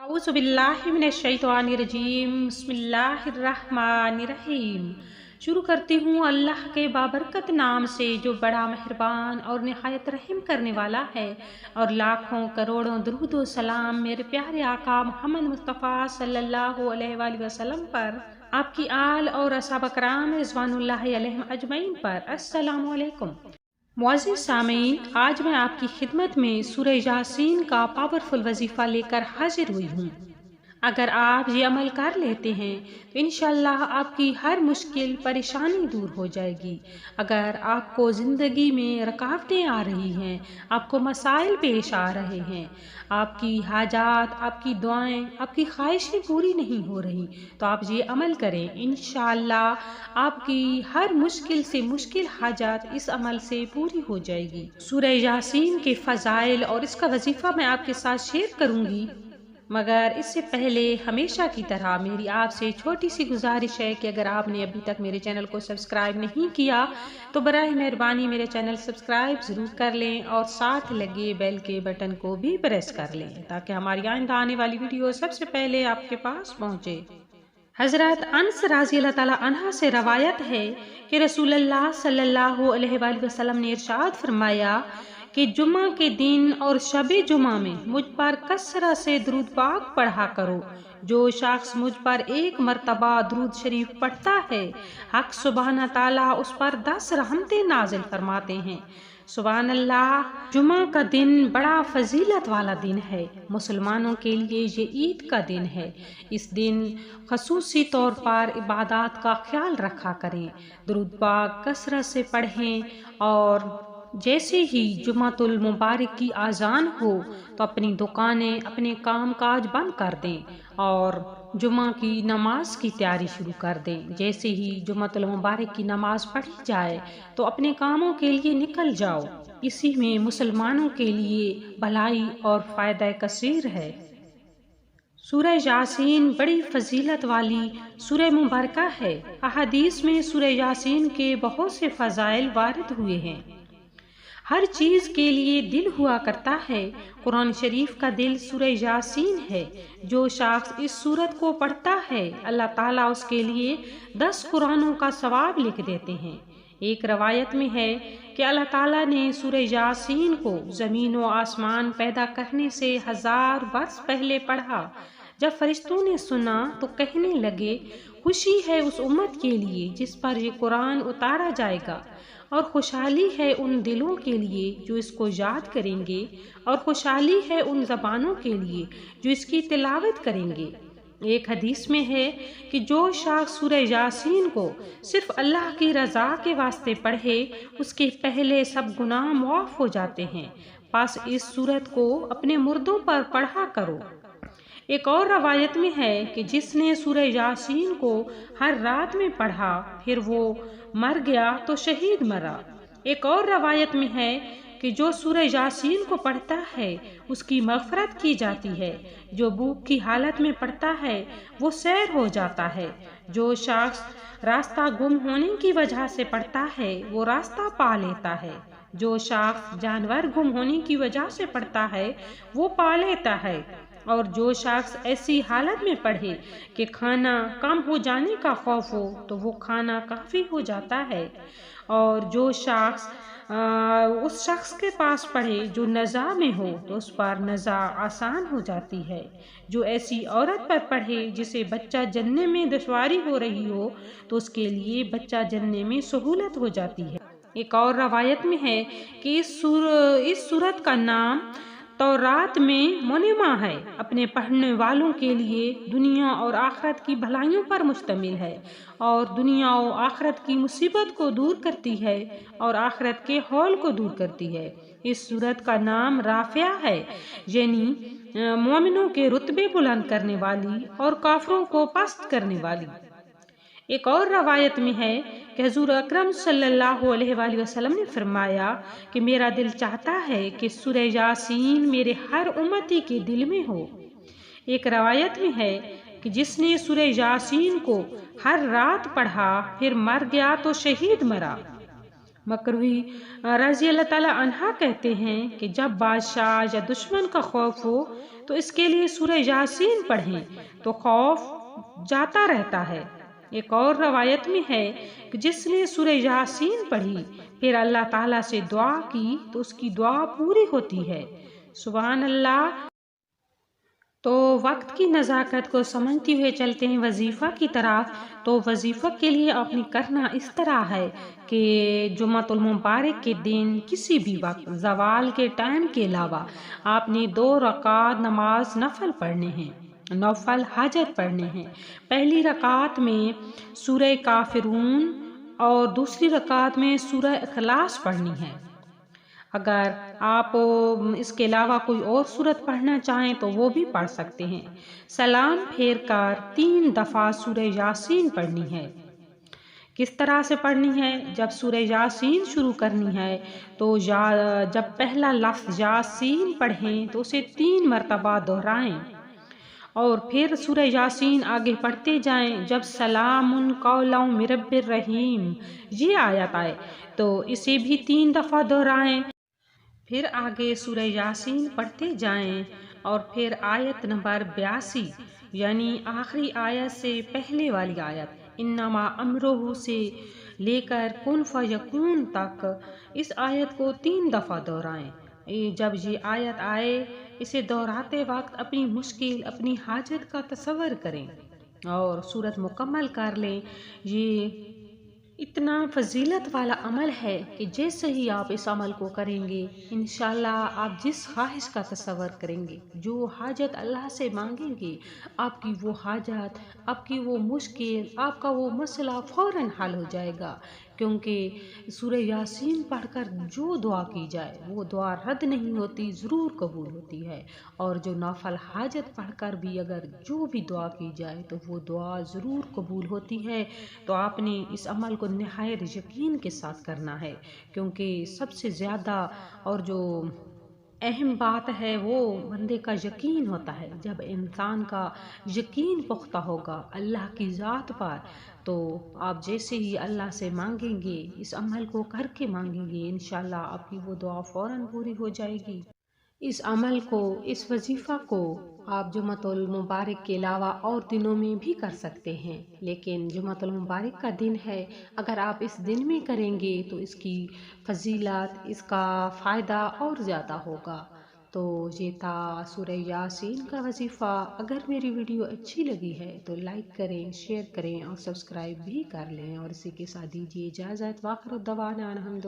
अऊज़ु बिल्लाहि मिनश्शैतानिर्रजीम बिस्मिल्लाहिर्रहमानिर्रहीम। शुरू करती हूँ अल्लाह के बाबरकत नाम से जो बड़ा मेहरबान और निहायत रहम करने वाला है। और लाखों करोड़ों दुरूद व सलाम मेरे प्यारे आका मोहम्मद मुस्तफ़ा सल्लल्लाहु अलैहि वसल्लम पर, आपकी आल और असहाब कराम रिज़वानुल्लाहि अलैहिम अजमईन पर। अस्सलामु अलैकुम। मुअज़्ज़िज़ सामीन, आज मैं आपकी खिदमत में सूरह यासीन का पावरफुल वजीफ़ा लेकर हाजिर हुई हूँ। अगर आप ये अमल कर लेते हैं तो इंशाअल्लाह आपकी हर मुश्किल परेशानी दूर हो जाएगी। अगर आपको ज़िंदगी में रुकावटें आ रही हैं, आपको मसाइल पेश आ रहे हैं, आपकी हाजात, आपकी दुआएं, आपकी ख्वाहिशें पूरी नहीं हो रही, तो आप ये अमल करें। इंशाअल्लाह आपकी हर मुश्किल से मुश्किल हाजात इस अमल से पूरी हो जाएगी। सूरह यासीन के फ़ज़ाइल और इसका वजीफ़ा मैं आपके साथ शेयर करूँगी, मगर इससे पहले हमेशा की तरह मेरी आपसे छोटी सी गुजारिश है कि अगर आपने अभी तक मेरे चैनल को सब्सक्राइब नहीं किया तो बराए मेहरबानी मेरे चैनल सब्सक्राइब ज़रूर कर लें और साथ लगे बेल के बटन को भी प्रेस कर लें ताकि हमारी आइंदा आने वाली वीडियो सबसे पहले आपके पास पहुँचे। हज़रत अनस रज़ी अल्लाह ताला अन्हा से रवायत है कि रसूलुल्लाह सल्लल्लाहु अलैहि वसल्लम ने इरशाद फरमाया कि जुमा के दिन और शबे जुमा में मुझ पर कसरत से दुरूद पाक पढ़ा करो। जो शख्स मुझ पर एक मर्तबा दुरूद शरीफ पढ़ता है, हक सुबहान ताला उस पर 10 रहमतें नाजिल फरमाते हैं। सुबहान अल्लाह। जुमा का दिन बड़ा फजीलत वाला दिन है। मुसलमानों के लिए ये ईद का दिन है। इस दिन खसूसी तौर पर इबादत का ख्याल रखा करें, दुरूद पाक कसरत से पढ़ें और जैसे ही जुमातुल मुबारक की आज़ान हो तो अपनी दुकानें, अपने काम काज बंद कर दें और जुमा की नमाज की तैयारी शुरू कर दें। जैसे ही जुमातुल मुबारक की नमाज पढ़ी जाए तो अपने कामों के लिए निकल जाओ। इसी में मुसलमानों के लिए भलाई और फ़ायदा कसीर है। सूरह यासीन बड़ी फजीलत वाली सूरह मुबारक है। अहादीस में सूरह यासीन के बहुत से फ़ज़ाइल वारिद हुए हैं। हर चीज़ के लिए दिल हुआ करता है। कुरान शरीफ का दिल सूरह यासीन है। जो शख्स इस सूरत को पढ़ता है, अल्लाह ताला उसके लिए 10 कुरानों का सवाब लिख देते हैं। एक रवायत में है कि अल्लाह ताला ने सूरह यासीन को ज़मीन व आसमान पैदा करने से 1000 वर्ष पहले पढ़ा। जब फरिश्तों ने सुना तो कहने लगे, खुशी है उस उम्मत के लिए जिस पर ये कुरान उतारा जाएगा, और खुशहाली है उन दिलों के लिए जो इसको याद करेंगे, और खुशहाली है उन ज़बानों के लिए जो इसकी तिलावत करेंगे। एक हदीस में है कि जो शख्स सूरह यासीन को सिर्फ अल्लाह की रज़ा के वास्ते पढ़े, उसके पहले सब गुनाह माफ़ हो जाते हैं। बस इस सूरत को अपने मुर्दों पर पढ़ा करो। एक और रवायत में है कि जिसने सूरह यासीन को हर रात में पढ़ा फिर वो मर गया तो शहीद मरा। एक और रवायत में है कि जो सूरह यासीन को पढ़ता है उसकी मग़फ़रत की जाती है। जो भूख की हालत में पढ़ता है वो सैर हो जाता है। जो शख्स रास्ता गुम होने की वजह से पढ़ता है वो रास्ता पा लेता है। जो शख्स जानवर गुम होने की वजह से पढ़ता है वो पा लेता है। और जो शख्स ऐसी हालत में पढ़े कि खाना कम हो जाने का खौफ हो तो वो खाना काफ़ी हो जाता है। और जो शख्स उस शख्स के पास पढ़े जो नज़ा में हो तो उस पर नज़ा आसान हो जाती है। जो ऐसी औरत पर पढ़े जिसे बच्चा जनने में दुश्वारी हो रही हो तो उसके लिए बच्चा जनने में सहूलत हो जाती है। एक और रवायत में है कि इस सूरत का नाम तौरात में मुनिमा है। अपने पढ़ने वालों के लिए दुनिया और आखिरत की भलाइयों पर मुश्तमिल है और दुनिया और आखिरत की मुसीबत को दूर करती है और आखिरत के हौल को दूर करती है। इस सूरत का नाम राफ़िया है, यानी मोमिनों के रुतबे बुलंद करने वाली और काफिरों को पस्त करने वाली। एक और रवायत में है कि हुज़ूर अकरम सल्लल्लाहु अलैहि वसल्लम ने फरमाया कि मेरा दिल चाहता है कि सूरह यासीन मेरे हर उम्मती के दिल में हो। एक रवायत में है कि जिसने सूरह यासीन को हर रात पढ़ा फिर मर गया तो शहीद मरा। مکروی رضی اللہ تعالی عنہا کہتے ہیں کہ جب بادشاہ یا دشمن کا خوف ہو تو اس کے لیے سورہ یاسین پڑھیں تو خوف جاتا رہتا ہے۔ ایک اور روایت میں ہے کہ جس نے سورہ یاسین پڑھی پھر اللہ تعالیٰ سے دعا کی تو اس کی دعا پوری ہوتی ہے۔ سبحان اللہ۔ تو وقت کی نزاکت کو سمجھتے ہوئے چلتے ہیں وظیفہ کی طرف۔ تو وظیفہ کے لیے آپ نے کرنا اس طرح ہے کہ جمعہ المبارک کے دن کسی بھی وقت زوال کے ٹائم کے علاوہ آپ نے 2 رکعت نماز نفل پڑھنے ہیں، نفل حاجت پڑھنے ہیں۔ پہلی رکعت میں سورہ کافرون اور دوسری رکعت میں سورہ اخلاص پڑھنی ہے۔ اگر آپ اس کے علاوہ کوئی اور سورت پڑھنا چاہیں تو وہ بھی پڑھ سکتے ہیں۔ سلام پھیر کر 3 دفعہ سورہ یاسین پڑھنی ہے۔ کس طرح سے پڑھنی ہے؟ جب سورہ یاسین شروع کرنی ہے تو جب پہلا لفظ یاسین پڑھیں تو اسے 3 مرتبہ دہرائیں اور پھر سورہ یاسین آگے پڑھتے جائیں۔ جب سلام قولا من رب الرحیم یہ آیت آئے تو اسے بھی 3 دفعہ دہرائیں، پھر آگے سورہ یاسین پڑھتے جائیں اور پھر آیت نمبر 82 یعنی آخری آیت سے پہلے والی آیت انما امرہ سے لے کر کن فیکون تک اس آیت کو 3 دفعہ دہرائیں۔ جب یہ آیت آئے اسے دہراتے وقت اپنی مشکل اپنی حاجت کا تصور کریں اور سورت مکمل کر لیں۔ یہ اتنا فضیلت والا عمل ہے کہ جیسے ہی آپ اس عمل کو کریں گے انشاءاللہ آپ جس خواہش کا تصور کریں گے، جو حاجت اللہ سے مانگیں گے، آپ کی وہ حاجت، آپ کی وہ مشکل، آپ کا وہ مسئلہ فوراً حل ہو جائے گا، کیونکہ سورہ یاسین پڑھ کر جو دعا کی جائے وہ دعا رد نہیں ہوتی، ضرور قبول ہوتی ہے، اور جو نافل حاجت پڑھ کر بھی اگر جو بھی دعا کی جائے تو وہ دعا ضرور قبول ہوتی ہے۔ تو آپ نے اس عمل کو نہایت یقین کے ساتھ کرنا ہے، کیونکہ سب سے زیادہ اور جو اہم بات ہے وہ بندے کا یقین ہوتا ہے۔ جب انسان کا یقین پختہ ہوگا اللہ کی ذات پر تو آپ جیسے ہی اللہ سے مانگیں گے، اس عمل کو کر کے مانگیں گے، انشاءاللہ آپ کی وہ دعا فوراً پوری ہو جائے گی۔ اس عمل کو، اس وظیفہ کو آپ جمعہ المبارک کے علاوہ اور دنوں میں بھی کر سکتے ہیں، لیکن جمعہ المبارک کا دن ہے، اگر آپ اس دن میں کریں گے تو اس کی فضیلت، اس کا فائدہ اور زیادہ ہوگا۔ تو یہ تھا سورہ یاسین کا وظیفہ۔ اگر میری ویڈیو اچھی لگی ہے تو لائک کریں، شیئر کریں اور سبسکرائب بھی کر لیں، اور اسی کے ساتھ دیجیے اجازت۔ وآخر دعوانا الحمد